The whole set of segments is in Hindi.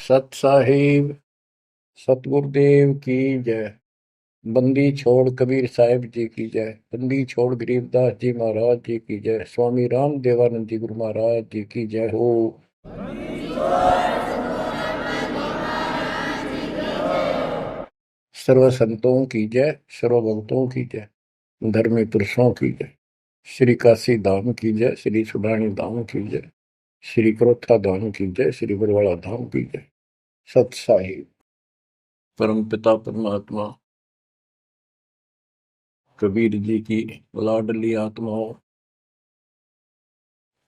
सत साहिब सतगुरुदेव की जय। बंदी छोड़ कबीर साहिब जी की जय। बंदी छोड़ गरीबदास जी महाराज जी की जय। स्वामी राम देवानंद जी गुरु महाराज जी की जय हो। सर्व संतों की जय, सर्व भक्तों की जय, धर्मी पुरुषों की जय। श्री काशी धाम की जय, श्री सुडानी धाम की जय, श्री क्रोथा धाम की जय, श्री बरवाड़ा धाम की जय। सत साहिब परम पिता परमात्मा कबीर जी की लाडली आत्माओं,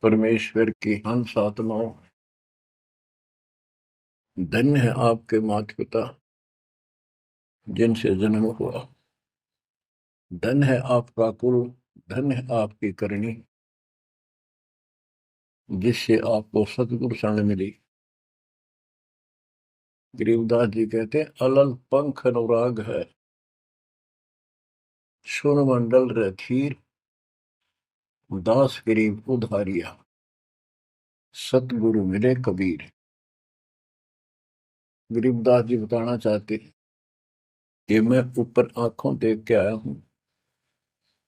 परमेश्वर की हंस आत्माओं, धन्य है आपके माता पिता जिनसे जन्म हुआ। धन्य है आपका कुल, धन्य है आपकी करनी जिससे आपको सतगुरु शरण मिली। गरीबदास जी कहते अलल पंख अनुराग है, सुन मंडल रथीर, दास गरीब उधारिया, सतगुरु मिले कबीर। गरीबदास जी बताना चाहते कि मैं ऊपर आंखों देख के आया हूं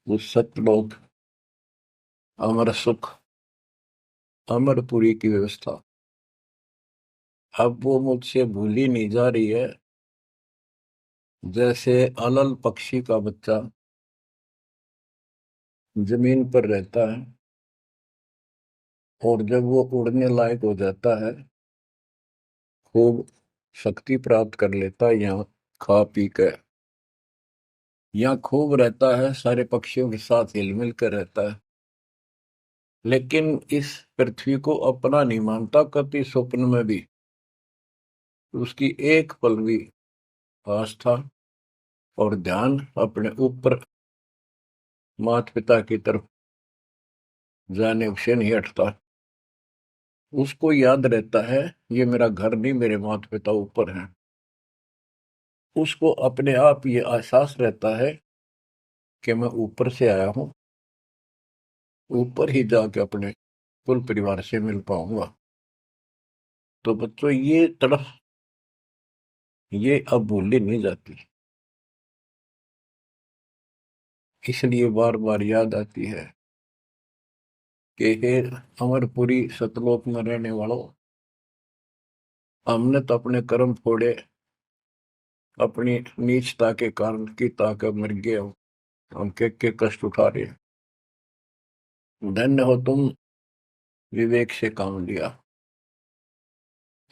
उस सतलोक, अमर सुख, अमरपुरी की व्यवस्था। अब वो मुझसे भूली नहीं जा रही है। जैसे अलल पक्षी का बच्चा जमीन पर रहता है और जब वो उड़ने लायक हो जाता है, खूब शक्ति प्राप्त कर लेता है, यहाँ खा पी कर यहाँ खूब रहता है, सारे पक्षियों के साथ हिल मिल कर रहता है, लेकिन इस पृथ्वी को अपना नहीं मानता कभी स्वप्न में भी। उसकी एक पल भी आस्था और ध्यान अपने ऊपर माता पिता की तरफ जाने से नहीं हटता। उसको याद रहता है ये मेरा घर नहीं, मेरे माता पिता ऊपर हैं। उसको अपने आप ये एहसास रहता है कि मैं ऊपर से आया हूं, ऊपर ही जाके अपने कुल परिवार से मिल पाऊंगा। तो बच्चों ये तड़फ ये अब भूली नहीं जाती, इसलिए बार बार याद आती है कि हे अमरपुरी सतलोक में रहने वालों, हमने तो अपने कर्म फोड़े, अपनी नीचता के कारण की ताकत मर गए हम के कष्ट उठा रहे हैं। धन्य हो तुम, विवेक से काम लिया,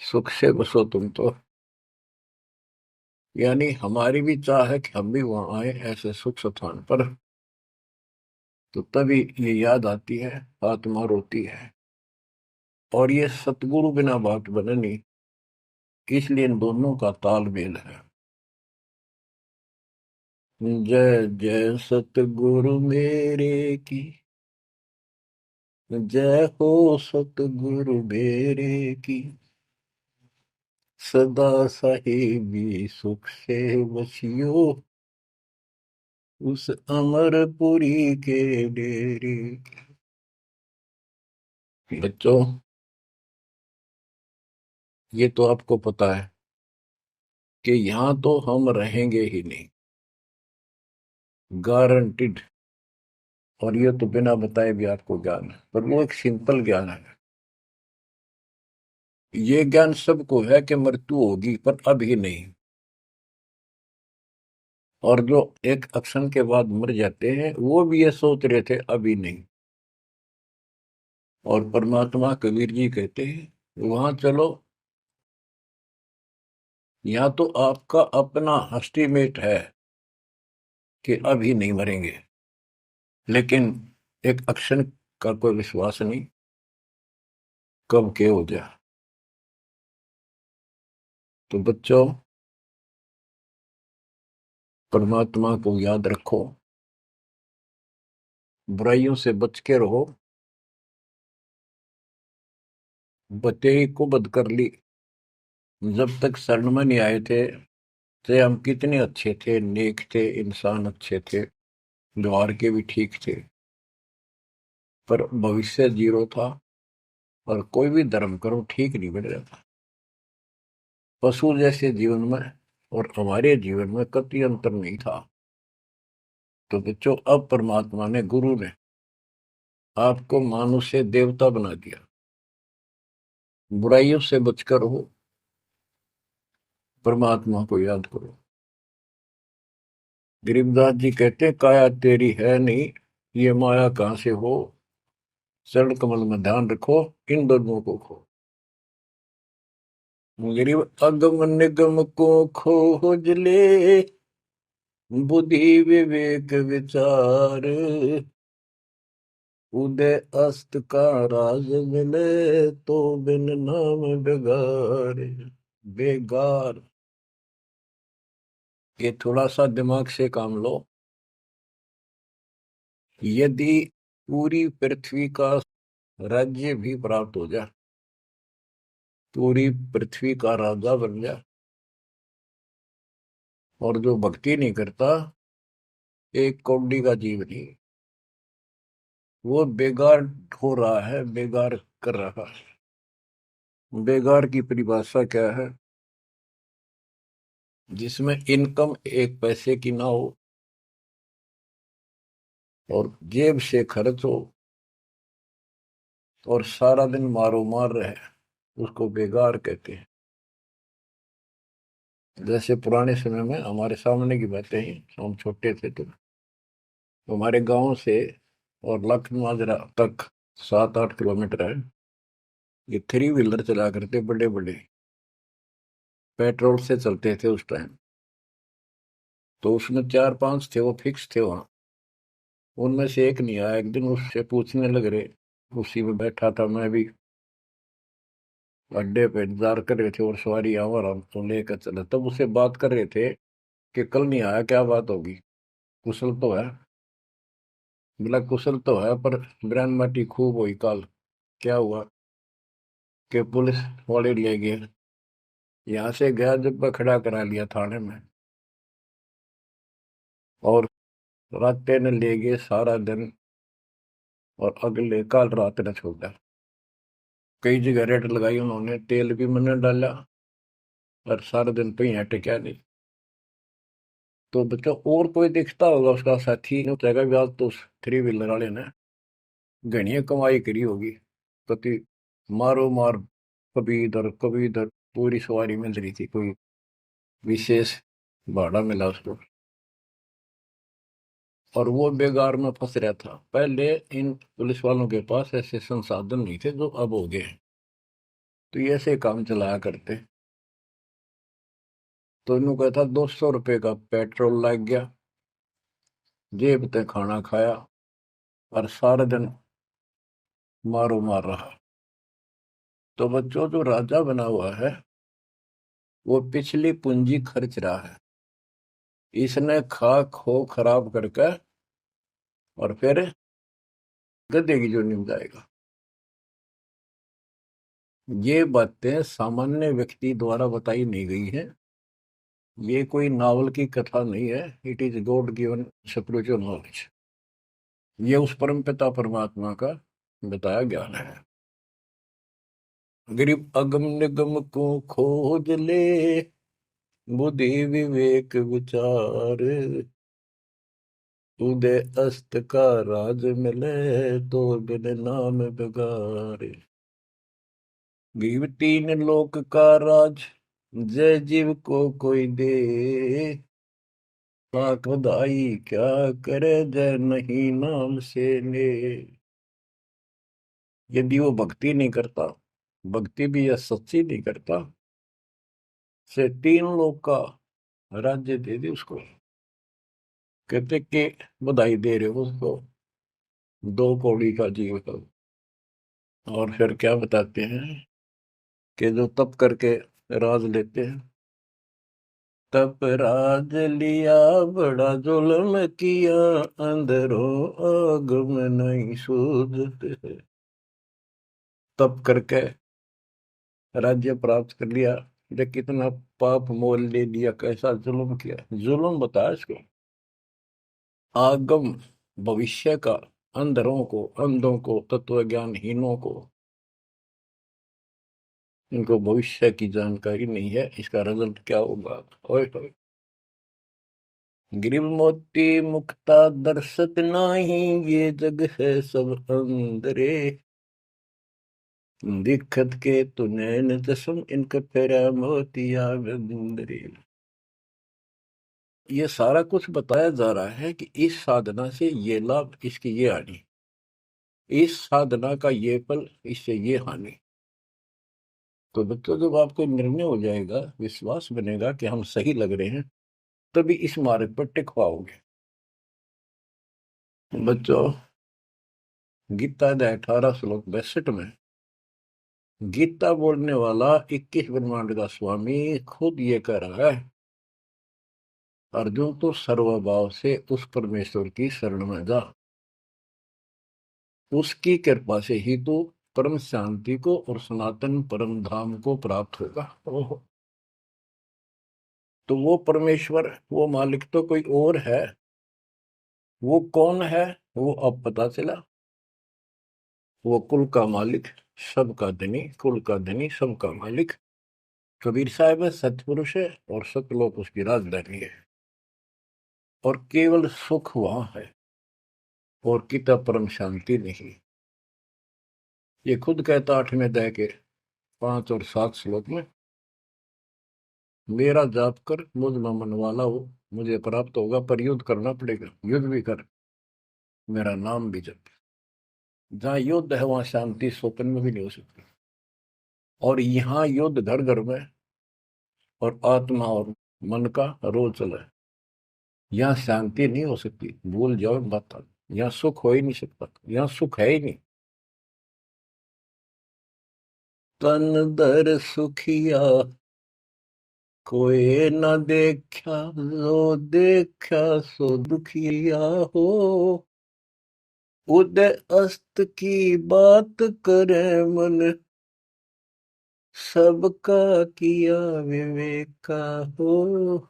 सुख से बसो तुम तो। यानी हमारी भी चाह है कि हम भी वहां आए ऐसे सुख स्थान पर। तो तभी ये याद आती है, आत्मा रोती है। और ये सतगुरु बिना बात बने नहीं, इसलिए इन दोनों का तालमेल है। जय जय सतगुरु मेरे की, जय हो सतगुरु मेरे की, सदा साहिबी सुख से बसियो उस अमरपुरी के डेरे। बच्चों ये तो आपको पता है कि यहां तो हम रहेंगे ही नहीं, गारंटीड। और ये तो बिना बताए भी आपको ज्ञान है, पर वो एक सिंपल ज्ञान है। ये ज्ञान सबको है कि मृत्यु होगी, पर अभी नहीं। और जो एक क्षण के बाद मर जाते हैं वो भी ये सोच रहे थे अभी नहीं। और परमात्मा कबीर जी कहते हैं वहां चलो, यहाँ तो आपका अपना एस्टीमेट है कि अभी नहीं मरेंगे, लेकिन एक क्षण का कोई विश्वास नहीं कब के हो जाए। तो बच्चों परमात्मा को याद रखो, बुराइयों से बच के रहो। बतेई को बद कर ली, जब तक शरण में नहीं आए थे तो हम कितने अच्छे थे, नेक थे, इंसान अच्छे थे, व्यवहार के भी ठीक थे, पर भविष्य जीरो था और कोई भी धर्म करो ठीक नहीं बन रहा था। पशु जैसे जीवन में और हमारे जीवन में कतई अंतर नहीं था। तो बच्चों, अब परमात्मा ने, गुरु ने आपको मानुष से देवता बना दिया। बुराइयों से बचकर हो, परमात्मा को याद करो। गरीबदास जी कहते हैं, काया तेरी है नहीं, ये माया कहां से हो, चरण कमल में ध्यान रखो, इन दोनों को खो। गरीब अगम निगम को खोज ले, बुद्धि विवेक विचार, उदय अस्त का राज मिले, तो बिन नाम बेगार। बेगार, ये थोड़ा सा दिमाग से काम लो। यदि पूरी पृथ्वी का राज्य भी प्राप्त हो जाए, पूरी पृथ्वी का राजा बन जाए, और जो भक्ति नहीं करता, एक कौड़ी का जीव नहीं, वो बेगार हो रहा है, बेगार कर रहा है। बेगार की परिभाषा क्या है? जिसमें इनकम एक पैसे की ना हो और जेब से खर्च हो और सारा दिन मारो मार रहे, उसको बेगार कहते हैं। जैसे पुराने समय में, हमारे सामने की बातें हैं, हम छोटे थे तो हमारे गांव से और लखन माजरा तक 7-8 किलोमीटर है। ये थ्री व्हीलर चला करते, बड़े बड़े, पेट्रोल से चलते थे उस टाइम। तो उसमें 4-5 थे, वो फिक्स थे वहां। उनमें से एक नहीं आया। एक दिन उससे पूछने लग रहे, उसी में बैठा था मैं भी, अड्डे पे इंतजार कर रहे थे और सवारी आवर हमको लेकर चला, तब उससे बात कर रहे थे कि कल नहीं आया, क्या बात होगी, कुशल तो है? बोला कुशल तो है, पर ब्रांड माटी खूब हुई कल। क्या हुआ? कि पुलिस वाले ले गए, यहाँ से गया जब खड़ा करा लिया थाने में, और रात ने ले गए सारा दिन, और अगले कल रात ने छोड़ा। कई जगह रेड लगाई उन्होंने, तेल भी मैंने डाला, और सारा दिन तो यहाँ टिका नहीं। तो बच्चों, और कोई दिखता होगा उसका साथी, नहीं उठेगा भी आज तो उस थ्री व्हीलर वाले ने घनी कमाई करी होगी। कति मारो मार, कभी इधर, पूरी सवारी मिल रही थी, कोई विशेष भाड़ा मिला उसको, और वो बेगार में फंस रहा था। पहले इन पुलिस वालों के पास ऐसे संसाधन नहीं थे जो अब हो गए हैं, तो ये ऐसे काम चलाया करते। तो इन्हों कहता 200 रुपये का पेट्रोल लग गया, जेब ते खाना खाया, और सारा दिन मारो मार रहा। तो बच्चों, जो राजा बना हुआ है, वो पिछली पूंजी खर्च रहा है। इसने खा खो खराब करके और फिर गधे की जोनी में जाएगा। ये बातें सामान्य व्यक्ति द्वारा बताई नहीं गई है। ये कोई नावल की कथा नहीं है। It is God given spiritual knowledge. ये उस परम पिता परमात्मा का बताया ज्ञान है। गरीब अगम निगम को खोज ले, बुद्धि विवेक विचार, उदय अस्त का राज मिले, तो बिन नाम बेगार। गरीब तीन लोक का राज, जय जीव को कोई दे, लाख बधाई क्या करे, जय नहीं नाम से ले। यदि वो भक्ति नहीं करता, भक्ति भी या सच्ची नहीं करता, से 3 लोक का राज्य दे दे उसको। कहते कि बधाई दे रहे हो उसको, 2 कौड़ी का जीव का। और फिर क्या बताते हैं कि जो तप करके राज लेते हैं, तप राज लिया बड़ा जुल्म किया, अंदरों आग में नहीं सूझते। तप करके राज्य प्राप्त कर लिया, लेकिन कितना पाप मोल ले लिया, कैसा जुल्म किया। जुल्म बताया इसको, आगम भविष्य का, अंधरों को, अंधों को, तत्व ज्ञानहीनों को इनको भविष्य की जानकारी नहीं है, इसका रिजल्ट क्या होगा। ओए होए। गिरिव मोती मुक्ता दर्शत नाही, ये जग है सब अंदरे। दिखत के तु नैन जसम, इनके फेरा मोतिया बिंदरे। ये सारा कुछ बताया जा रहा है कि इस साधना से ये लाभ, इसकी ये हानि, इस साधना का ये फल, इससे ये हानि। तो बच्चों, जब आपको निर्णय हो जाएगा, विश्वास बनेगा कि हम सही लग रहे हैं, तभी इस मार्ग पर टिक पाओगे। बच्चों, गीता अध्याय 18 श्लोक 62 में गीता बोलने वाला 21 ब्रह्मांड का स्वामी खुद ये कह रहा है, अर्जुन तो सर्वभाव से उस परमेश्वर की शरण में जा, उसकी कृपा से ही तो परम शांति को और सनातन परम धाम को प्राप्त होगा। ओहो। तो वो परमेश्वर, वो मालिक तो कोई और है। वो कौन है? वो अब पता चला। वो कुल का मालिक, सबका धनी, कुल का धनी, सबका मालिक कबीर साहब है, सतपुरुष है, और सतलोक उसकी राजधानी है। और केवल सुख वहां है, और किता परम शांति नहीं। ये खुद कहता 8वें अध्याय के 5 और 7 श्लोक में, मेरा जाप कर, मुझ में मन वाला हो, मुझे प्राप्त होगा। पर युद्ध करना पड़ेगा, युद्ध भी कर, मेरा नाम भी जप। जहां युद्ध है वहां शांति स्वप्न में भी नहीं हो सकती। और यहाँ युद्ध घर घर में, और आत्मा और मन का रोज चला है। यहाँ शांति नहीं हो सकती, भूल जाओ मत। यहाँ सुख हो ही नहीं सकता, यहाँ सुख है ही नहीं। तन दर सुखिया कोई न देखा, जो देखा सो दुखिया हो। उदय अस्त की बात करे मन, सबका किया विवेका हो।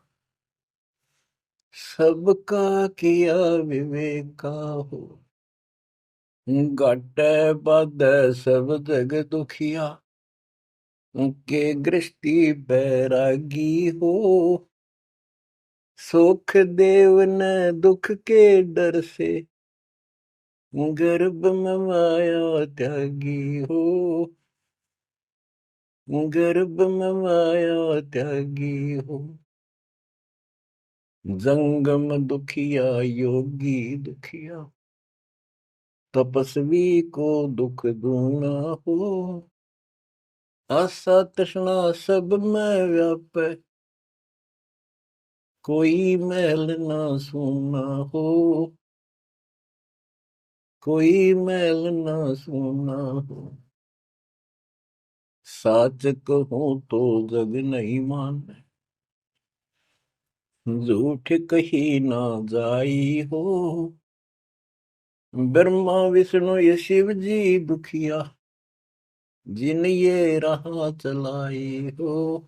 सबका किया विवेका हो। घटे बद सब जग दुखिया, के गृष्टि बैरागी हो। सुख देव न दुख के डर से, गर्भ में माया त्यागी हो। गर्भ में माया त्यागी हो। जंगम दुखिया योगी दुखिया, तपस्वी को दुख दूना हो। आशा तृष्णा सब में व्यापे, कोई मैल ना सूना हो। कोई मैल ना सूना हो। साच कहूं तो जग नहीं माने, झूठ कही ना जाई हो। ब्रह्मा विष्णु ये शिव जी दुखिया, जिन ये राह चलाई हो।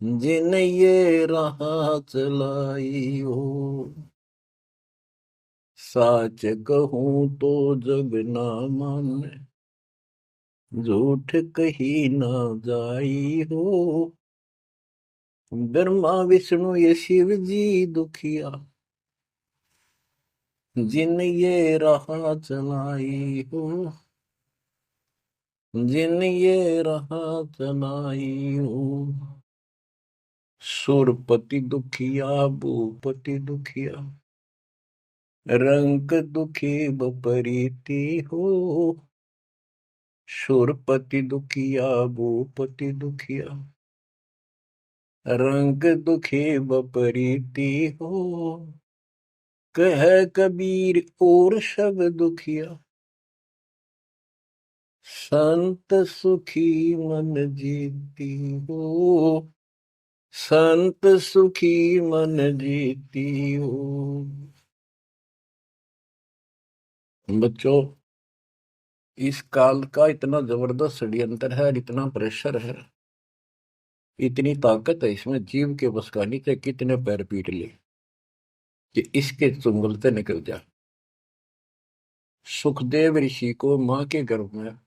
जिन ये राह चलाई हो। साच कहूं तो जग ना माने, झूठ कही ना जाई हो। ब्रह्मा विष्णु ये शिव जी दुखिया, जिन ये राह चलाई हो। जिन ये राह चलाई हो। सुरपति दुखिया भूपति दुखिया, रंग दुखी बपरीति हो। सुरपति दुखिया भूपति दुखिया, रंग दुखी बपरीति हो। कह कबीर और सब दुखिया, संत सुखी मन जीती हो। संत सुखी मन जीती हो। बच्चों, इस काल का इतना जबरदस्त षड्यंत्र है, इतना प्रेशर है, इतनी ताकत है इसमें, जीव के बस का नहीं थे। कितने पैर पीट ले कि इसके चुंगल से निकल जा। सुखदेव ऋषि को मां के गर्भ में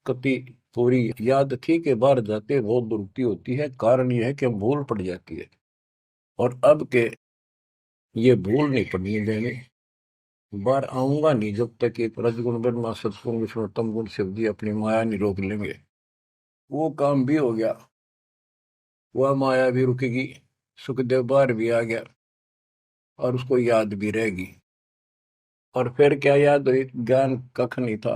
कति पूरी याद थी कि बाहर जाते बहुत दुरुक्ति होती है। कारण यह है कि भूल पड़ जाती है, और अब के ये भूल नहीं पड़नी देंगे। बाहर आऊंगा नहीं जब तक एक रजगुण ब्रह्मा सतगुण विष्णु तम गुण शिव जी अपनी माया नहीं रोक लेंगे। वो काम भी हो गया, वह माया भी रुकेगी, सुखदेव बाहर भी आ गया और उसको याद भी रहेगी। और फिर क्या याद हुई? ज्ञान कख नहीं था,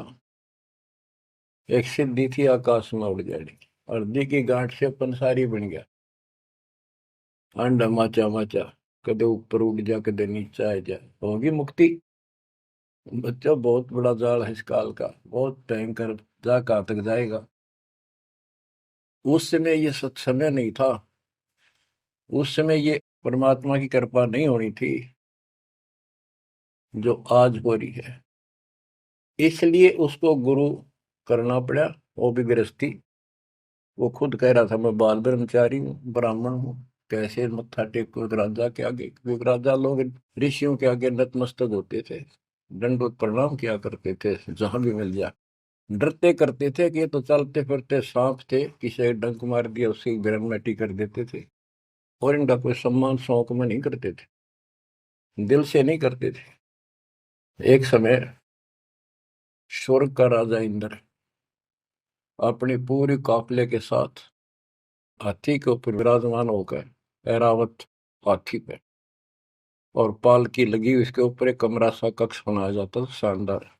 एक सिद्धि थी आकाश में उड़ जाने की, और दी की गांठ से पंसारी बन गया। अंडा माचा माचा, कदे ऊपर उड़ जा कदे नीचे आ जा, होगी मुक्ति। बच्चों बहुत बड़ा जाल है इस काल का, बहुत भयंकर, जा कहां तक जाएगा। उस समय ये सत्समय नहीं था, उस समय ये परमात्मा की कृपा नहीं होनी थी जो आज हो रही है। इसलिए उसको गुरु करना पड़ा, वो भी गृहस्थी। वो खुद कह रहा था मैं बाल ब्रह्मचारी हूँ, ब्राह्मण हूँ, कैसे मत्था टेको राजा के आगे, क्योंकि राजा लोग ऋषियों के आगे नतमस्तक होते थे, दंडवत प्रणाम किया करते थे जहां भी मिल जाए। डरते करते थे कि ये तो चलते फिरते सांप थे, किसी एक डंक मार दिया उसकी ग्रहण कर देते थे, और इनका कोई सम्मान शौक में नहीं करते थे, दिल से नहीं करते थे। एक समय स्वर्ग का राजा इंद्र अपनी पूरी काफिले के साथ हाथी के ऊपर विराजमान होकर, ऐरावत हाथी पे, और पालकी लगी हुई, इसके ऊपर एक कमरा सा कक्ष बनाया जाता था शानदार,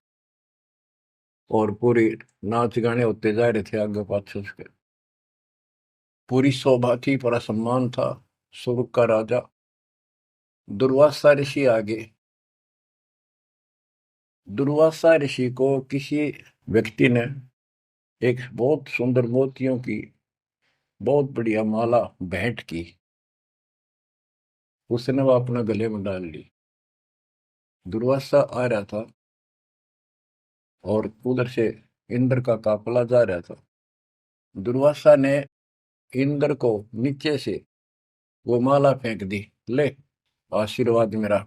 और पूरी नाच गाने होते जा रहे थे आगे पाछे उसके। पूरी शोभा थी, पूरा सम्मान था। स्वर्ग का राजा दुर्वासा ऋषि आगे, दुर्वासा ऋषि को किसी व्यक्ति ने एक बहुत सुंदर मोतियों की बहुत बढ़िया माला भेंट की, उसने वो अपने गले में डाल ली। दुर्वासा आ रहा था और उधर से इंद्र का काफला जा रहा था। दुर्वासा ने इंद्र को नीचे से वो माला फेंक दी, ले आशीर्वाद मेरा।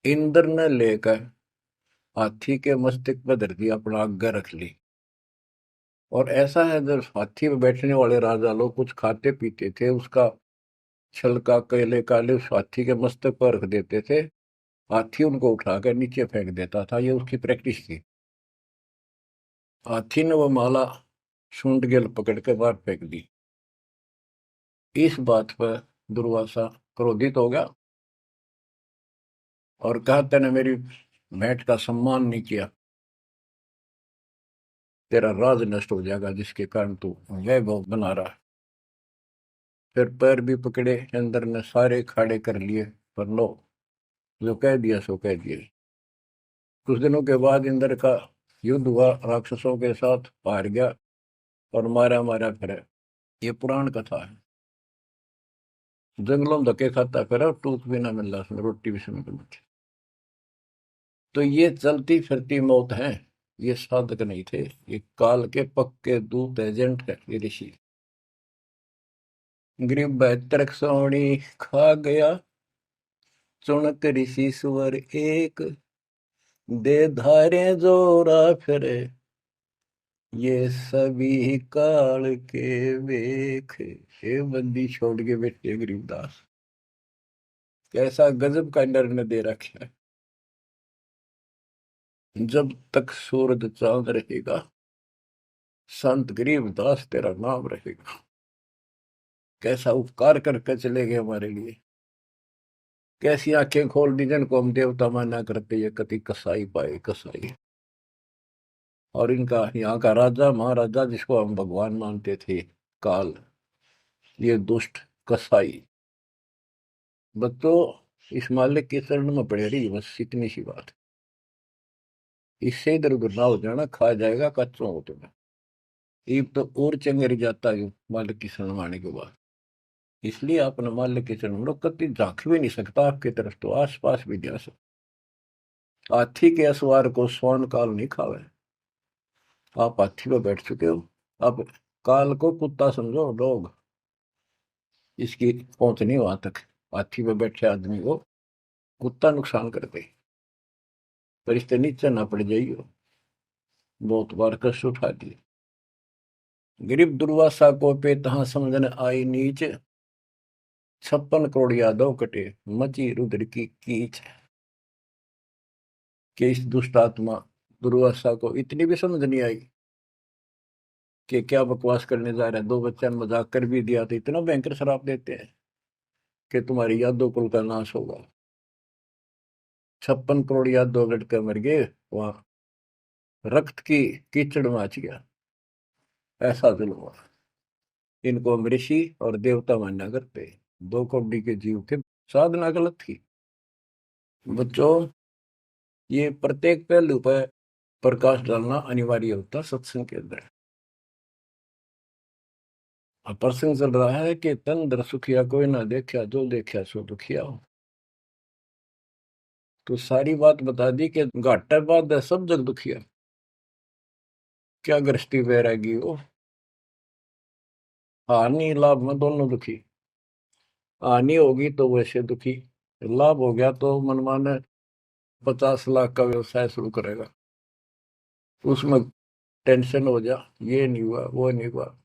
इंद्र ने लेकर हाथी के मस्तक पर धर दी, अपना आज्ञा रख ली। और ऐसा है, जब हाथी में बैठने वाले राजा लोग कुछ खाते पीते थे, उसका छलका केले काले उस हाथी के मस्तक पर रख देते थे, हाथी उनको उठाकर नीचे फेंक देता था, ये उसकी प्रैक्टिस थी। हाथी ने वो माला सूंड गेल पकड़ के बाहर फेंक दी। इस बात पर दुर्वासा क्रोधित हो गया और कहा, तूने मेरी भेंट का सम्मान नहीं किया, तेरा राज नष्ट हो जाएगा जिसके कारण तू वैभव बना रहा है। फिर पैर भी पकड़े, अंदर ने सारे खाड़े कर लिए, पर लो, जो कह दिया सो कह दिया। कुछ दिनों के बाद इंद्र का युद्ध हुआ, राक्षसों के साथ हार गया और मारा मारा फिरे। ये पुराण कथा है। जंगलों में धक्के खाता फिरा, टूक भी ना मिल रहा उसमें, रोटी भी समय पर बची। तो ये चलती फिरती मौत है, ये साधक नहीं थे, ये काल के पक्के दूत एजेंट है ये ऋषि। गरीब बैतरक सोनी खा गया, चुनक ऋषि सुवर एक, दे धारे जोरा फिरे, ये सभी काल के वेख। ये बंदी छोड़ के बैठे गरीबदास, कैसा गजब का निर्णय दे रखा है। जब तक सूरज चांद रहेगा, संत गरीबदास तेरा नाम रहेगा। कैसा उपकार करके चले गए हमारे लिए, कैसी आंखें खोल दी जिनको हम देवता माना करते, ये कति कसाई पाए कसाई। और इनका यहाँ का राजा महाराजा जिसको हम भगवान मानते थे, काल, ये दुष्ट कसाई। बच्चों इस मालिक के चरण में पड़े रही, बस इतनी सी बात। इससे इधर उधर ना हो जाना, खा जाएगा कच्चों हो तुम्हें। ईब तो और चंगेरी जाता है मालिक की शरण आने के बाद। इसलिए अपने मालिक के चरण में कति झांक भी नहीं सकता आपकी तरफ, तो आस पास भी जा सकता। हाथी के असवार को स्वान काल नहीं खावे। आप हाथी पर बैठ चुके हो, अब काल को कुत्ता समझो लोग, इसकी पहुंच नहीं वहां तक। हाथी पर बैठे आदमी को कुत्ता नुकसान कर दे, पर इससे नीचे ना पड़ जाइयो। बहुत बार कष्ट उठा दिए। गरीब दुर्वासा को पे तहां समझन आई नीच, 56 करोड़ यादव कटे मची रुद्र की कीच। कि इस दुष्ट आत्मा दुर्वासा को इतनी भी समझ नहीं आई कि क्या बकवास करने जा रहा है। 2 बच्चा ने मजाक कर भी दिया तो इतना भयंकर शराब देते हैं कि तुम्हारी यादव कुल का नाश होगा। 56 करोड़ यादव लड़के मर गए, वहां रक्त की कीचड़ मच गया। ऐसा जुल्म हुआ। इनको हम ऋषि और देवता मानना करते। 2 कौड़ी के जीव थे, साधना गलत थी। बच्चों, ये प्रत्येक पहलू पर प्रकाश डालना अनिवार्य होता सत्संग के अंदर। अब प्रसंग चल रहा है कि तन दर सुखिया कोई ना देखा, जो देखा सो दुखिया हो। तो सारी बात बता दी कि घाटा बाद है सब जग दुखिया। क्या गृहस्थी वैरागी हो, हानि लाभ में दोनों दुखी। हानि होगी तो वैसे दुखी, लाभ हो गया तो मनमाने 50 लाख का व्यवसाय शुरू करेगा, उसमें टेंशन हो जा, ये नहीं हुआ वो नहीं हुआ।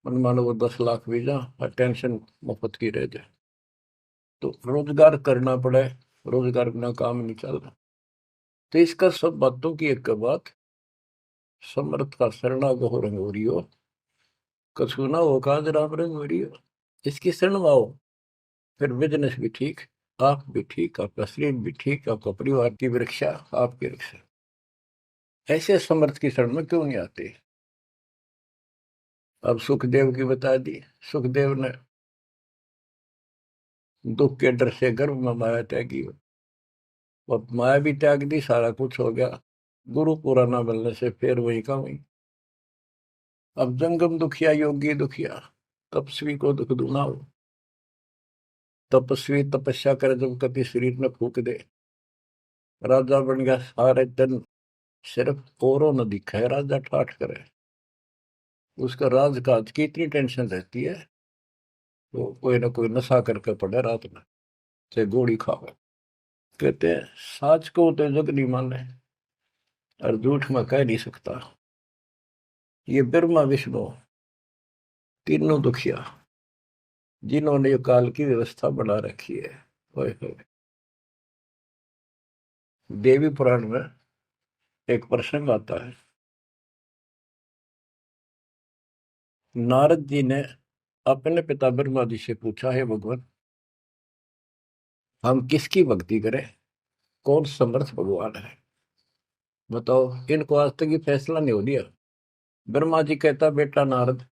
मनमाने वो 10 लाख भी जा और टेंशन मुफ्त की रह जाए। तो रोजगार करना पड़े, रोजगार बिना काम नहीं चल रहा। तो इसका सब बातों की एक बात, समर्थ का शरणागत हो रंग हो रही हो, कछु ना हो काज राम रंग हो रही हो। इसकी शरण में आओ, फिर बिजनेस भी ठीक, आप भी ठीक, आपका शरीर भी ठीक, आपका परिवार की रक्षा, आपकी रक्षा। ऐसे समर्थ की शरण में क्यों नहीं आते। अब सुखदेव की बता दी। सुखदेव ने दुख के डर से गर्भ में माया त्यागी, अब माया भी त्याग दी, सारा कुछ हो गया। गुरु पूरा ना मिलने से फिर वही का वही। अब जंगम दुखिया योगी दुखिया, तपस्वी को दुख दूना हो। तपस्वी तपस्या करे जब कभी शरीर में फूक दे, राजा बन गया सारे दिन, सिर्फ औरों न दिखा है राजा ठाठ करे। उसका राजकाज की इतनी टेंशन रहती है, तो कोई ना कोई नशा करके पड़े रात में, चाहे गोली खावे। कहते हैं साच को तो जग नहीं माने और झूठ में कह नहीं सकता। ये ब्रह्मा विष्णु तीनों दुखिया, जिन्होंने ये काल की व्यवस्था बना रखी है। होए होए। देवी पुराण में एक प्रसंग आता है। नारद जी ने अपने पिता ब्रह्मा जी से पूछा, है भगवान, हम किसकी भक्ति करें, कौन समर्थ भगवान है, बताओ। इनको आज तक ये फैसला नहीं हो दिया। ब्रह्मा जी कहता, बेटा नारद,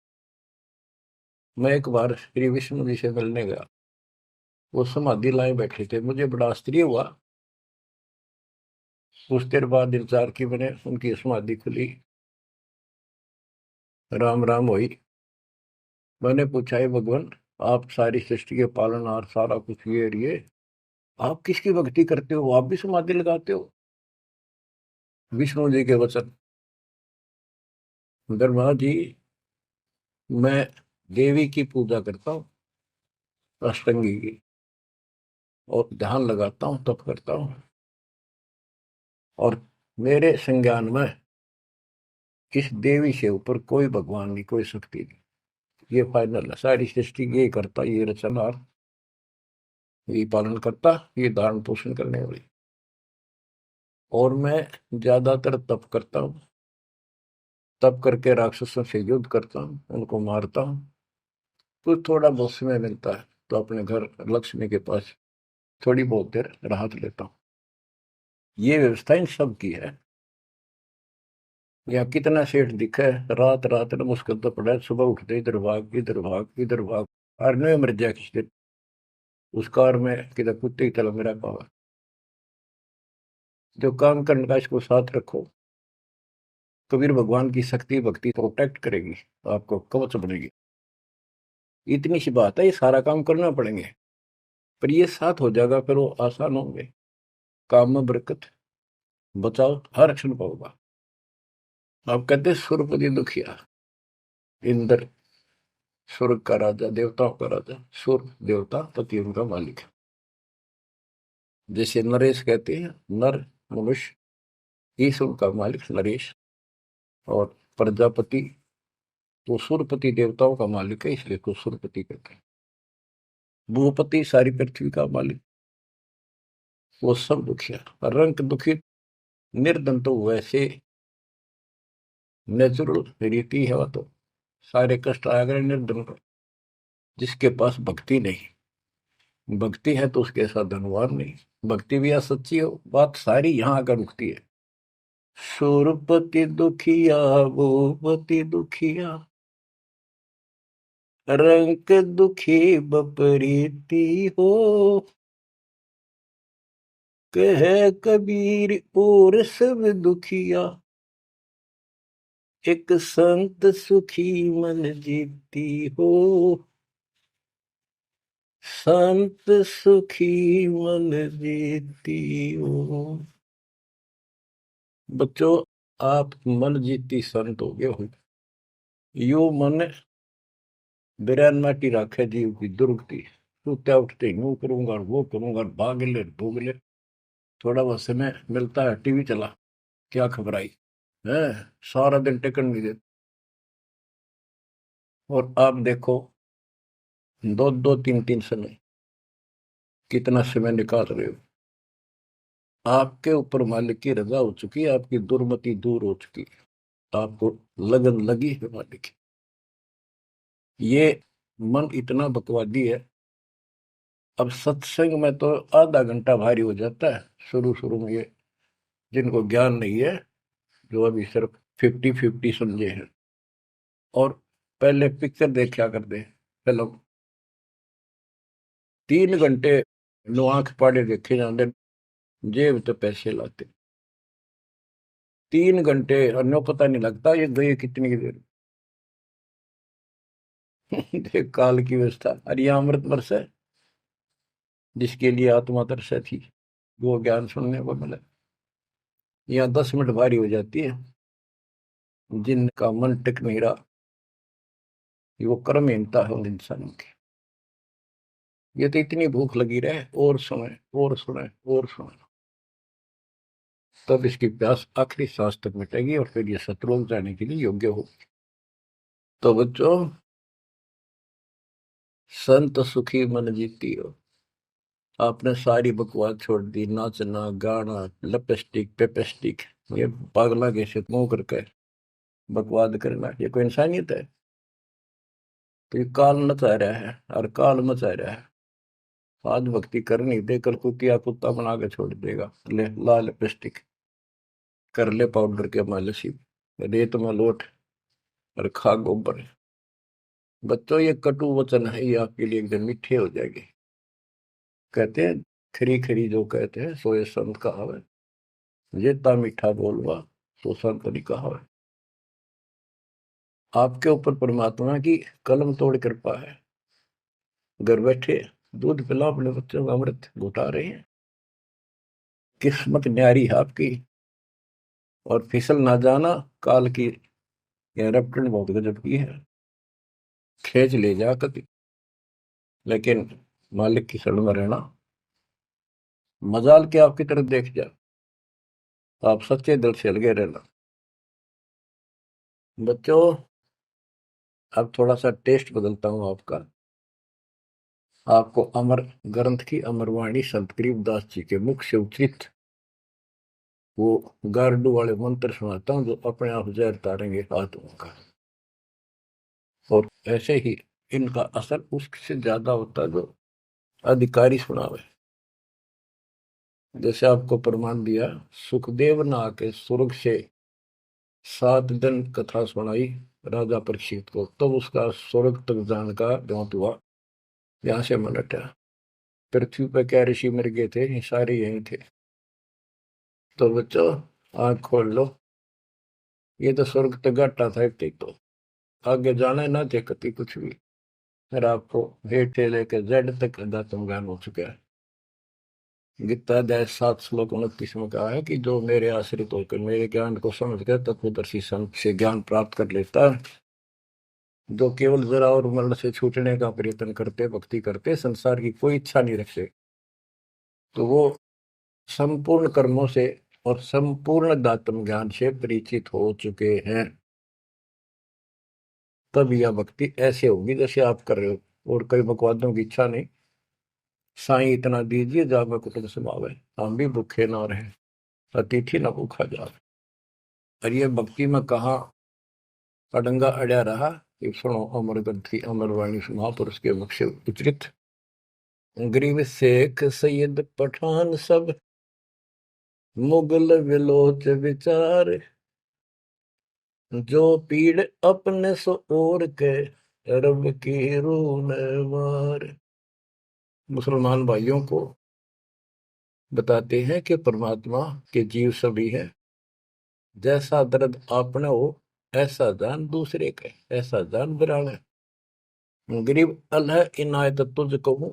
मैं एक बार श्री विष्णु जी से मिलने गया। वो समाधि लाए बैठे थे, मुझे बड़ा आश्चर्य हुआ। कुछ देर बाद इंतजार की मैंने, उनकी समाधि खुली, राम राम हुई। मैंने पूछा, है भगवान, आप सारी सृष्टि के पालनहार, सारा कुछ ये आप किसकी भक्ति करते हो, आप भी समाधि लगाते हो। विष्णु जी के वचन, ब्रह्मा जी, मैं देवी की पूजा करता हूँ, अष्टंगी की, और ध्यान लगाता हूँ, तप करता हूँ, और मेरे संज्ञान में इस देवी से ऊपर कोई भगवान नहीं, कोई शक्ति नहीं। ये फाइनल है, सारी सृष्टि ये करता, ये रचनहार, ये पालन करता, ये धारण पोषण करने वाली। और मैं ज्यादातर तप करता हूँ, तप करके राक्षसों से युद्ध करता हूँ, उनको मारता हूँ। तो थोड़ा बहुत समय मिलता है तो अपने घर लक्ष्मी के पास थोड़ी बहुत देर राहत लेता हूँ। ये व्यवस्था इन सब की है। यहाँ कितना सेठ दिखा है, रात रात में मुश्किल तो पड़ा है, सुबह उठते इधर भाग इधर भाग इधर भाग, और नहीं मर जाए किसी दिन उस कार में, किधर कुत्ते की तरह मेरा पावा। जो काम करने का इसको साथ रखो, कबीर भगवान की शक्ति भक्ति प्रोटेक्ट करेगी, आपको कवच बनेगी। इतनी सी बात है, ये सारा काम करना पड़ेंगे, पर ये साथ हो जाएगा, फिर वो आसान होंगे। काम में बरकत, बचाओ हर क्षण पाओगा। आप कहते सुरपति दुखिया, इंद्र स्वर्ग का राजा, देवताओं का राजा, सुर देवता पति उनका मालिक है। जैसे नरेश कहते हैं, नर मनुष्य, ईश उनका मालिक नरेश। और प्रजापति तो सुरपति देवताओं का मालिक है, इसलिए को सुरपति कहते हैं। भूपति सारी पृथ्वी का मालिक, वो सब दुखिया। रंग दुखी निर्धन तो वैसे नेचुरल रीति है, वह तो सारे कष्ट आ गए निर्धन को, जिसके पास भक्ति नहीं। भक्ति है तो उसके साथ धनवान नहीं, भक्ति भी सच्ची हो, बात सारी यहाँ आकर रुकती है। सुरपति दुखिया भूपति दुखिया, रंग दुखी बपरीती हो, कह कबीर और सब दुखिया, एक संत सुखी मन जीती हो, संत सुखी मन जीती हो। बच्चों, आप मन जीती संत हो गए हो। यो मन बिरान माटी राखे जीव की दुर्गति, सूत्या उठते यूं करूंगा और वो करूंगा और भाग ले भोग ले, थोड़ा बहुत समय मिलता है टीवी चला, क्या खबर आई है, सारा दिन टिकट नहीं देते। और आप देखो, दो दो तीन तीन समय कितना समय निकाल रहे हो। आपके ऊपर मालिक की रजा हो चुकी है, आपकी दुर्मति दूर हो चुकी है, आपको लगन लगी है मालिक की। ये मन इतना बकवादी है। अब सत्संग में तो आधा घंटा भारी हो जाता है शुरू शुरू में, ये जिनको ज्ञान नहीं है, जो अभी सिर्फ 50-50 समझे हैं। और पहले पिक्चर देखा करते फिल्म, 3 घंटे नो आंख पाड़े देखे जाते, जेब तो पैसे लाते, 3 घंटे अन्य पता नहीं लगता ये गए कितनी देर। देख काल की व्यवस्था। अरे यह अमृत वर्ष है, जिसके लिए आत्मा तरस थी, वो ज्ञान सुनने को मिला। यहाँ 10 मिनट भारी हो जाती है, जिनका मन टिक नहीं रहा, वो कर्महीनता है उन इंसानों की। ये तो इतनी भूख लगी रहे, और सुने और सुने और सुने, तब इसकी प्यास आखिरी सांस तक मिटेगी और फिर ये सतलोक जाने के लिए योग्य होगी। तो बच्चों, संत सुखी मन जीती हो। आपने सारी बकवास छोड़ दी, नाचना गाना लिपस्टिक पेपेस्टिक, ये पागला कैसे मुंह करके बकवाद करना, ये कोई इंसानियत है? तो ये काल मचा रहा है और काल मचा रहा है। आज भक्ति कर नहीं दे, कल कुतिया कुत्ता बना के छोड़ देगा। ले ला लिपस्टिक, कर ले पाउडर के मालिश, रेत में लोट और खा गोबर। बच्चों, ये कटु वचन है, ये आपके लिए एकदम मीठे हो जाएंगे। कहते हैं खरी खरी जो कहते हैं सो ये संत कहावे, ये ता मीठा बोलवा सो संत नहीं कहावे। आपके ऊपर परमात्मा की कलम तोड़ कृपा है। घर बैठे दूध पिला अपने बच्चों का, अमृत घुटा रहे हैं। किस्मत न्यारी है आपकी। और फिसल ना जाना, काल की रपटन बहुत गजब की है, खेच ले जा कभी। लेकिन मालिक की शरण में रहना, मजाल के आपकी तरफ देख जा, आप सच्चे दिल से लगे रहना। बच्चों, अब थोड़ा सा टेस्ट बदलता हूं आपका। आपको अमर ग्रंथ की अमरवाणी संत गरीबदास जी के मुख से उच्चित वो गारडू वाले मंत्र सुनाता हूं, जो अपने आप जहर तारेंगे आत्मा का। और ऐसे ही इनका असर उससे ज्यादा होता है जो अधिकारी सुनावे। जैसे आपको प्रमाण दिया, सुखदेव ने आके स्वर्ग से 7 दिन कथा सुनाई राजा परीक्षित को, तब तो उसका स्वर्ग तक जाने का द्योत हुआ, यहाँ से मन हटा। पृथ्वी पर क्या ऋषि मर गए थे, ये सारे यही थे। तो बच्चों, आंख खोल लो, ये तो स्वर्ग तक घाटा था एक, तो आगे जाना ना थे कति कुछ भी। फिर आपको हेठ से लेकर जेड तक अध्यात्म ज्ञान हो चुका है। गीता अध्याय 7 श्लोक 29 में कहा है कि जो मेरे आश्रित होकर मेरे ज्ञान को समझ कर तत्वदर्शी संत से ज्ञान प्राप्त कर लेता है, जो केवल जरा और मरण से छूटने का प्रयत्न करते, भक्ति करते, संसार की कोई इच्छा नहीं रखते, तो वो संपूर्ण कर्मों से और संपूर्ण दातम ज्ञान से परिचित हो चुके हैं, तब यह भक्ति ऐसे होगी जैसे आप कर रहे हो। और कई बकवादों की इच्छा नहीं, साईं इतना दीजिए जावे कुटुंब समावे, हम भी भूखे ना रहे, अतिथि न भूखा जावे। और ये भक्ति में कहा अडंगा अड़या रहा, ये सुनो अमर ग्रंथी अमर वाणी महापुरुष के मुख से उच्चरित। गरीब शेख सैयद पठान सब मुगल विलोच विचार, जो पीड़ अपने सो और के रब की रून मार। मुसलमान भाइयों को बताते हैं कि परमात्मा के जीव सभी है, जैसा दर्द आपने हो ऐसा जान दूसरे के, ऐसा जान बिराने। गरीब अल्लाह इनायत तुझ कहूं,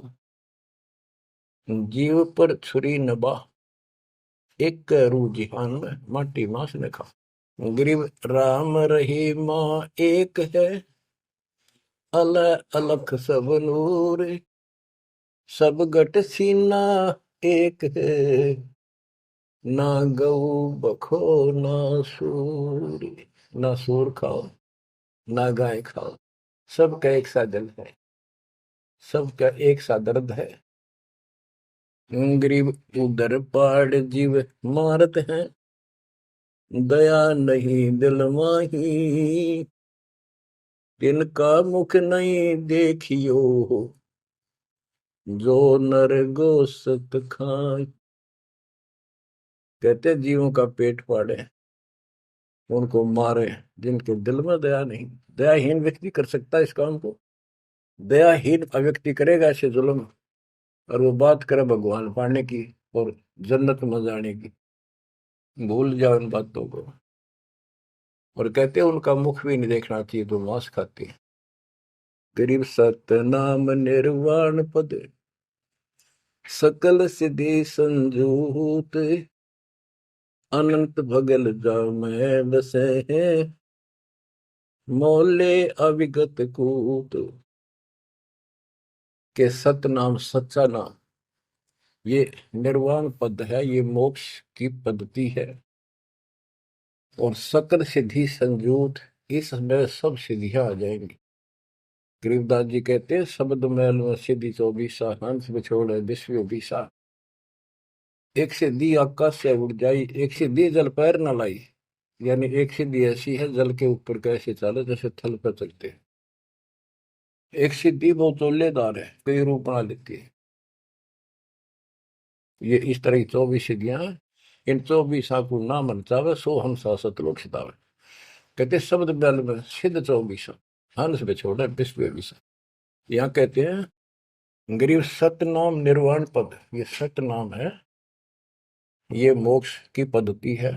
जीव पर छुरी नबा, एक रूह जिहान में माटी मांस ने खा। गरीब राम रहीमा एक है, अल्लाह अलख सब नूर, सब गट सीना एक है, ना गऊ बखो ना सूर। ना सूर खाओ ना गाय खाओ, सबका एक सा दिल है, सबका एक सा दर्द है। गरीब उधर पाड़ जीव मारत हैं, दया नहीं दिल माही, तिनका मुख नहीं देखियो, जो नर गोसत खाए। कहते जीवों का पेट फाड़े, उनको मारे, जिनके दिल में दया नहीं। दयाहीन व्यक्ति कर सकता है इस काम को, दयाहीन व्यक्ति करेगा ऐसे जुल्म, और वो बात करे भगवान पाने की और जन्नत में जाने की, भूल जाओ इन बातों को। और कहते हैं उनका मुख भी नहीं देखना चाहिए तो मांस खाते हैं। गरीब सतनाम निर्वाण पद, सकल सिद्धि संजूत, अनंत भगल जामै बसे हैं, मोले अविगत कूत। के सतनाम सच्चा नाम, ये निर्वाण पद है, ये मोक्ष की पद्धति है। और सकल सिद्धि संजूत, इसमें सब सिद्धियां आ जाएंगी। गरीबदास जी कहते हैं शब्द मैल में सिद्धि 24, हंस बिछोड़ विश्व 20। एक सिद्धि आकाश से उड़ जाई, एक सिद्धि जल पैर न लाई। यानी एक सिद्धि ऐसी है जल के ऊपर कैसे चले जैसे थल पर चलते हैं। एक सिद्धि बहुत तोल्लेदार है, कई रूप बना लेती है। ये इस तरह की 24 सिद्धियां हैं। इन 24 को ना मन चावे सो हम सतलोक सितावे। कहते शब्द मैल में सिद्ध 24, हंस बिछोड़ विश्व 20। यहाँ कहते हैं गरीब सतनाम निर्वाण पद, ये सतनाम है, ये मोक्ष की पद्धति है।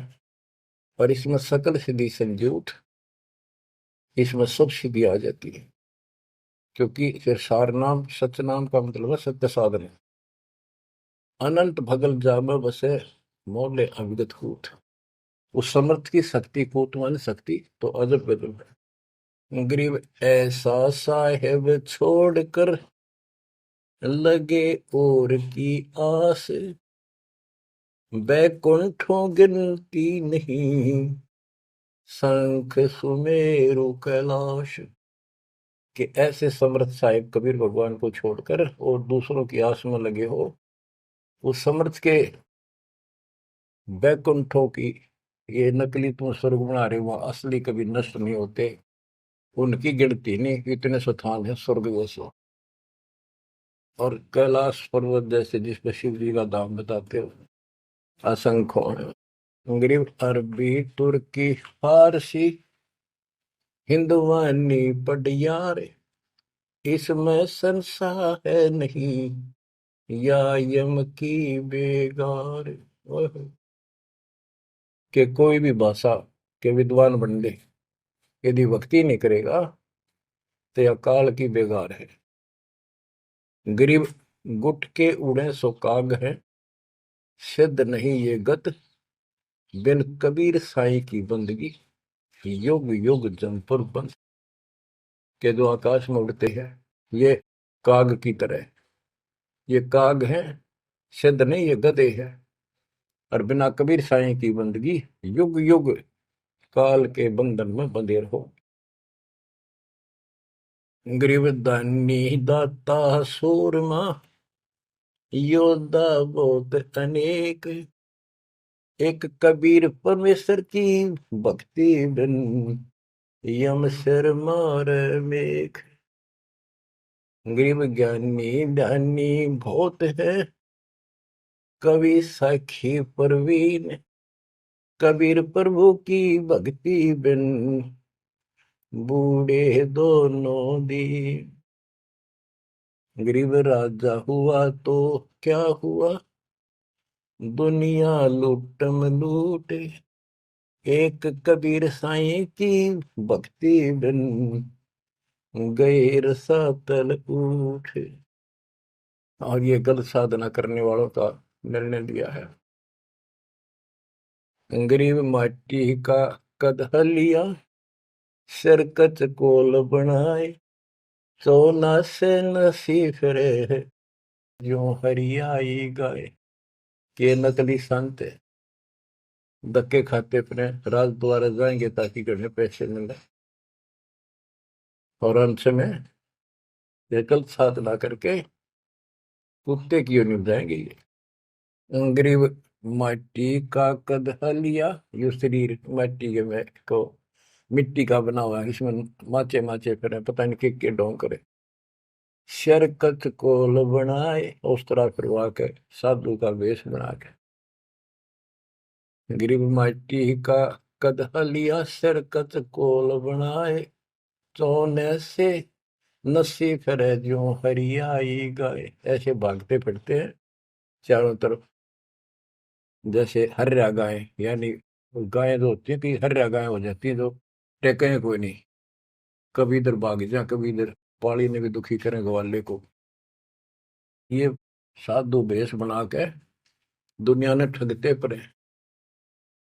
और इसमें सकल सिद्धि संजूत, इसमें सब सिद्धि आ जाती है। क्योंकि फिर सार नाम सच नाम का मतलब है सत्य साधन। अनंत भगल जाम बसे, मोले अविगत कूट। उस समर्थ की शक्ति कूट मान शक्ति तो अजब गजब है। गरीब ऐसा साहेब छोड़कर लगे और की आस, बैकुंठों गिनती नहीं, शंख सुमेरु कैलाश। कि ऐसे समर्थ साहिब कबीर भगवान को छोड़कर और दूसरों की आस में लगे हो, उस समर्थ के बैकुंठों की, ये नकली तुम स्वर्ग बना रहे हो, असली कभी नष्ट नहीं होते, उनकी गिनती नहीं, इतने स्थान है स्वर्ग जैसे। और कैलाश पर्वत जैसे जिसपे शिव जी का धाम बताते हो, असंख्य है। गरीब अरबी तुर्की फारसी हिंदुवानी पटियार, इसमें संशय है नहीं, या यम की बेगार। कि कोई भी भाषा के विद्वान बंदे यदि भक्ति नहीं करेगा तो यह काल की बेगार है। गरीब गुट के उड़े सो काग है, सिद्ध नहीं ये गत, बिन कबीर साईं की बंदगी, युग युग जमपुर बंद। के जो आकाश में उड़ते हैं ये काग की तरह, ये काग हैं, सिद्ध नहीं ये गधे हैं। और बिना कबीर साईं की बंदगी युग युग काल के बंधन में बंधे रहो। गरीबदानी दाता सूरमा योद्धा बहुत अनेक, एक कबीर परमेश्वर की भक्ति बिन यम सिर मार मेघ। गरीब ज्ञानी ध्यानी बहुत है, कवि साखी परवीन, कबीर प्रभु की भक्ति बिन बूढ़े दोनों दीन। गरीब राजा हुआ तो क्या हुआ, दुनिया लूटम लूटे, एक कबीर साईं की भक्ति बिन गए रसातल उठे। और ये गलत साधना करने वालों का निर्णय लिया है। गरीब माटी का कदह लिया, सिर कच कोल बनाए, सोना से नसी फिरे जो हरियाई गाए। के नकली संत धक्के खाते अपने राज द्वारा जाएंगे ताकि घर में पैसे मिले, और अंत में गलत साधना करके कुत्ते की ओर निभ जाएंगे ये। गरीब माटी का कदह लिया, यो शरीर माटी के में को मिट्टी का बना हुआ है, इसमें माचे माचे फिर पता नहीं के ढोंग करे। शरकत कोल बनाए, उस तरह करवा के साधु का वेश बना के। गरीब माटी का कदह लिया, शरकत कोल बनाए, सोने से नसी फिरे जो हरियाई गाए। ऐसे भागते फिरते हैं चारों तरफ, जैसे हर्या गाय, यानी गायें जो होती है कि हर्या गाय हो जाती है, जो टेके कोई नहीं, कभी इधर भाग जा कभी इधर, पाली ने भी दुखी करें ग्वाले को। ये साधु भेष बना के दुनिया ने ठगते पड़े।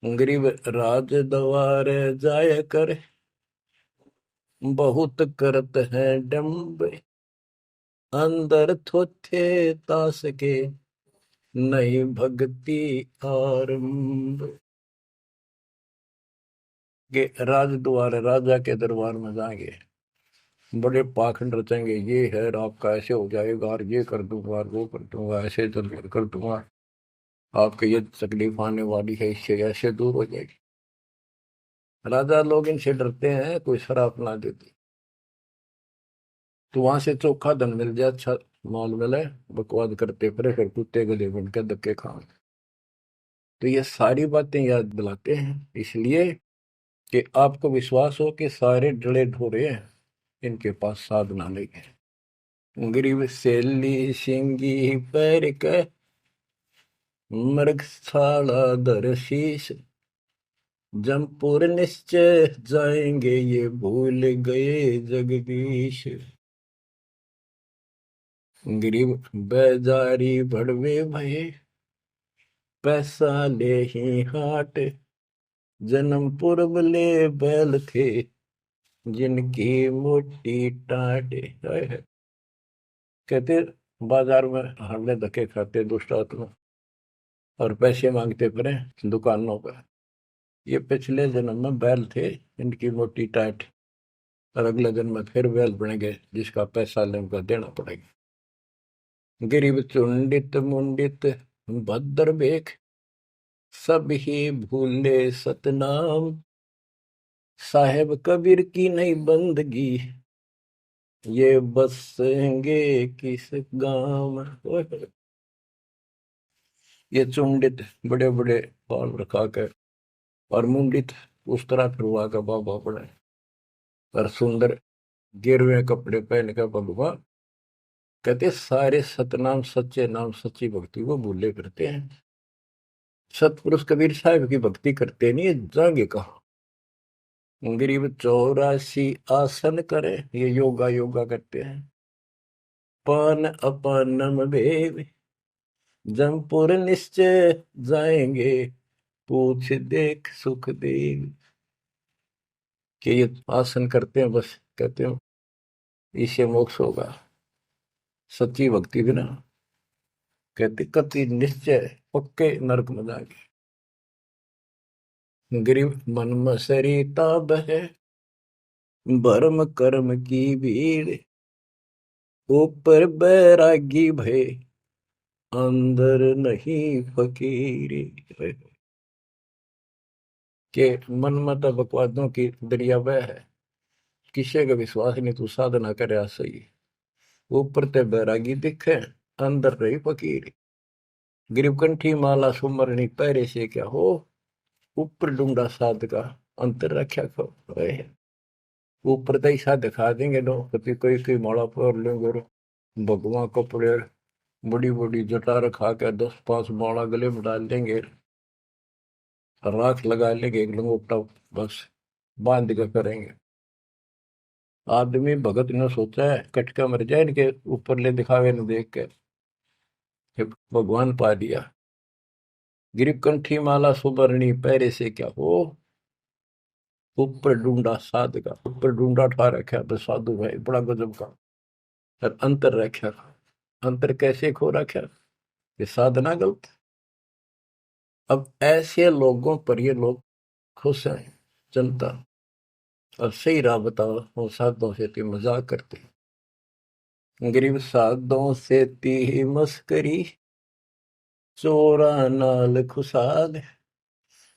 गरीब राज द्वार जाय कर, बहुत करत है डम्ब, अंदर थोथे तास के नहीं भक्ति आरंभ। के राज द्वार, राजा के दरबार में जाएंगे, बड़े पाखंड रचेंगे, ये है आपका ऐसे हो जाएगा, और ये कर दूंगा, और वो कर दूंगा, ऐसे कर दूंगा, आपके ये तकलीफ आने वाली है, इससे ऐसे दूर हो जाएगी। राजा लोग इनसे डरते हैं, कोई शराब ना देती तो वहां से चोखा धन मिल जाए, अच्छा माल मिले, बकवाद करते फिर कुत्ते गले बन के धक्के खाए। तो ये सारी बातें याद दिलाते हैं इसलिए कि आपको विश्वास हो कि सारे डले ढोरे हैं, इनके पास साधना नहीं है। गरीब सेली सिंगी पैर के, मृगशाला धर शीश, जमपुर निश्चय जाएंगे ये भूल गए जगदीश। गरीब बेजारी भड़वे भये, पैसा ले ही हाट, जन्म पूर्व ले बैल थे जिनकी मोटी टाट। कहते बाजार में हमने धक्के खाते दुष्ट आत्मा, और पैसे मांगते फिरे दुकानों पर। ये पिछले जन्म में बैल थे, इनकी मोटी टाट, और अगले जन्म में फिर बैल बनेंगे जिसका पैसा ले उनका देना पड़ेगा। गरीब चुंडित मुंडित भद्र बेख, सब ही भूले सतनाम, साहेब कबीर की नहीं बंदगी, ये बसेंगे किस गांव में। ये चुंडित बड़े बड़े बाल रखा कर, और मुंडित उस तरह फिरवा कर बाबा पड़े, और सुंदर गिरवे कपड़े पहन कर भगवान। कहते सारे सतनाम सच्चे नाम सच्ची भक्ति को भूले करते हैं। सतपुरुष कबीर साहब की भक्ति करते नहीं, जाएंगे कहा। गरीब 84 आसन करे, ये योगा योगा करते हैं। पान अपानम भेद, जमपुर निश्चय जाएंगे, पूछ देख सुख देव। कि ये आसन करते हैं, बस कहते हैं इससे मोक्ष होगा, सच्ची भक्ति बिना कहते कति निश्चय पक्के नरक में जाएंगे। गिरिव मन मसरी ताब है, भरम कर्म की भीड़, ऊपर बैरागी भय, अंदर नहीं फकीरी। के मन मत बकवादों की दरिया वह है, किसी का विश्वास नहीं तू साधना करे सही, ऊपर ते बैरागी दिखे, अंदर रही फकीरी। गिरवकंठी माला सुमरनी पैरे से क्या हो, ऊपर डूंगा साध का, अंतर रक्षा खो। ऊपर तो ऐसा दिखा देंगे लोग, कभी कोई कोई माला पर लेंगे और भगवान कपड़े बड़ी बड़ी जटा रखा के 10-5 माला गले में डाल देंगे, राख लगा लेंगे, एक लंगोटा बस बांध के करेंगे। आदमी भगत ने सोचा है कटका मर जाए इनके ऊपर ले दिखावे न देख के, भगवान पा दिया। गिरकंठी माला सुबरणी पैरे से क्या हो, ऊपर ढूंढा साध का, ऊपर ढूंढा ठा रखा तो साधु भाई बड़ा गजब का, और अंतर रखा। अंतर कैसे खो रखा, ये साधना गलत। अब ऐसे लोगों पर ये लोग खुश हैं जनता, और सही राह बताओ वो साधुओं से ती मजाक करते, गरीब साधुओं से ती मस्करी, चोरा नाल खुशाल,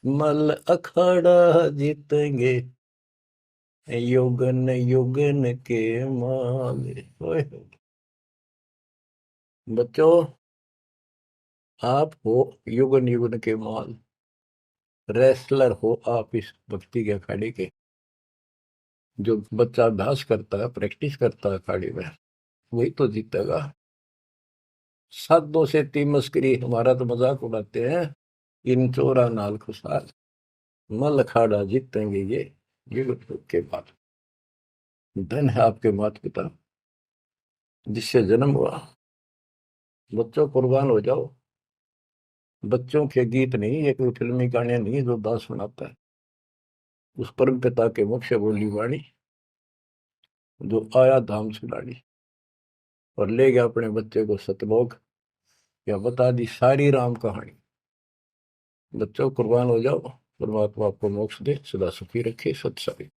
मल अखाड़ा जीतेंगे, युगन युगन के माल। बच्चों आप हो युगन युगन के माल, रेसलर हो आप इस भक्ति के अखाड़े के। जो बच्चा अभ्यास करता है, प्रैक्टिस करता है अखाड़े में, वही तो जीतेगा। साधुओं से ती मस्करी, हमारा तो मजाक उड़ाते हैं, इन चोरा नाल खुशाल, मल अखाड़ा जीतेंगे ये युग के बाद। धन है आपके माता पिता जिससे जन्म हुआ, बच्चों कुर्बान हो जाओ। बच्चों के गीत नहीं, ये कोई फिल्मी गाने नहीं जो दास सुनाता है, उस परम पिता के मुख से बोली वाणी जो आया धाम से लाड़ी, और ले गया अपने बच्चे को सतलोक, या बता दी सारी राम कहानी। बच्चों कुर्बान हो जाओ, परमात्मा आपको मोक्ष दे, सदा सुखी रखे, सत्संग।